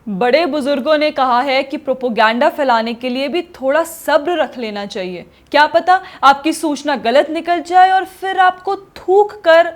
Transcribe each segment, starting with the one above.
बड़े बुजुर्गों ने कहा है कि प्रोपोगंडा फैलाने के लिए भी थोड़ा सब्र रख लेना चाहिए। क्या पता आपकी सूचना गलत निकल जाए और फिर आपको थूक कर।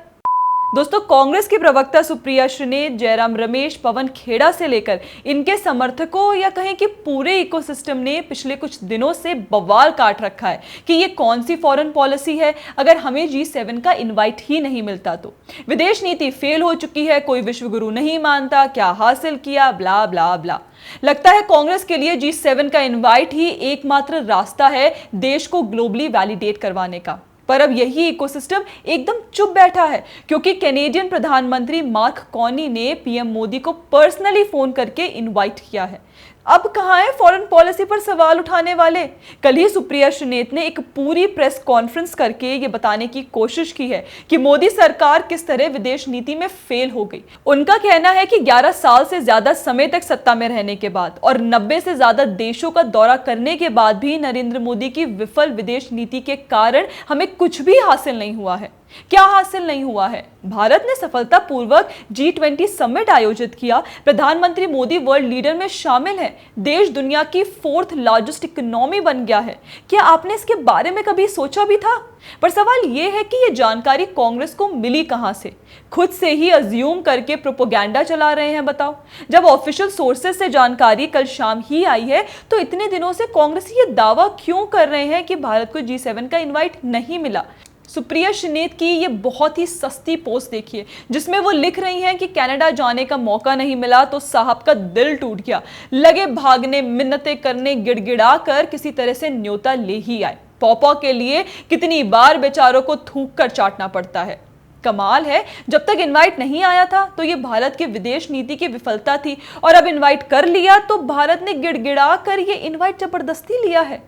दोस्तों, कांग्रेस की प्रवक्ता सुप्रिया श्रीनेत, जयराम रमेश, पवन खेड़ा से लेकर इनके समर्थकों या कहें कि पूरे इकोसिस्टम ने पिछले कुछ दिनों से बवाल काट रखा है कि ये कौन सी फॉरेन पॉलिसी है अगर हमें G7 का इनवाइट ही नहीं मिलता तो। विदेश नीति फेल हो चुकी है, कोई विश्व गुरु नहीं मानता, क्या हासिल किया, ब्ला ब्ला ब्ला। लगता है कांग्रेस के लिए G7 का इनवाइट ही एकमात्र रास्ता है देश को ग्लोबली वैलिडेट करवाने का। पर अब यही इकोसिस्टम एकदम चुप बैठा है क्योंकि कैनेडियन प्रधानमंत्री मार्क कार्नी ने पीएम मोदी को पर्सनली फोन करके इनवाइट किया है। अब कहां है फॉरेन पॉलिसी पर सवाल उठाने वाले? कल ही सुप्रिया श्रीनेत ने एक पूरी प्रेस कॉन्फ्रेंस करके ये बताने की कोशिश की है कि मोदी सरकार किस तरह विदेश नीति में फेल हो गई। उनका कहना है कि 11 साल से ज्यादा समय तक सत्ता में रहने के बाद और 90 से ज्यादा देशों का दौरा करने के बाद भी नरेंद्र मोदी की विफल विदेश नीति के कारण हमें कुछ भी हासिल नहीं हुआ है। क्या हासिल नहीं हुआ है? भारत ने सफलतापूर्वक G20 समिट आयोजित किया। प्रधानमंत्री मोदी वर्ल्ड लीडर में शामिल है। देश दुनिया की 4th लार्जेस्ट इकोनॉमी बन गया है। क्या आपने इसके बारे में कभी सोचा भी था? पर सवाल यह है कि यह जानकारी कांग्रेस को मिली कहां से? खुद से ही अज्यूम करके प्रोपोगंडा चला रहे हैं। बताओ, जब ऑफिशियल सोर्सेज से जानकारी कल शाम ही आई है तो इतने दिनों से कांग्रेस ये दावा क्यों कर रहे हैं कि भारत को G7 का इनवाइट नहीं मिला? सुप्रिया श्रीनेत की ये बहुत ही सस्ती पोस्ट देखिए जिसमें वो लिख रही हैं कि कनाडा जाने का मौका नहीं मिला तो साहब का दिल टूट गया, लगे भागने, मिन्नतें करने, गिड़गिड़ा कर किसी तरह से न्योता ले ही आए। पॉपा के लिए कितनी बार बेचारों को थूक कर चाटना पड़ता है। कमाल है, जब तक इनवाइट नहीं आया था तो ये भारत की विदेश नीति की विफलता थी और अब इनवाइट कर लिया तो भारत ने गिड़गिड़ा कर ये इनवाइट जबरदस्ती लिया है।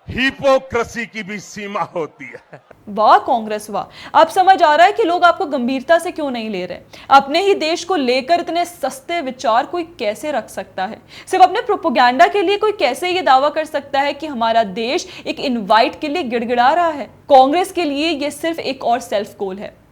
हिपोक्रेसी की भी सीमा होती है। वाह कांग्रेस वाह! अब समझ आ रहा है कि लोग आपको गंभीरता से क्यों नहीं ले रहे। अपने ही देश को लेकर इतने सस्ते विचार कोई कैसे रख सकता है? सिर्फ अपने प्रोपोगंडा के लिए कोई कैसे ये दावा कर सकता है कि हमारा देश एक इनवाइट के लिए गिड़गिड़ा रहा है? कांग्रेस के लिए ये सिर्फ एक और सेल्फ गोल है।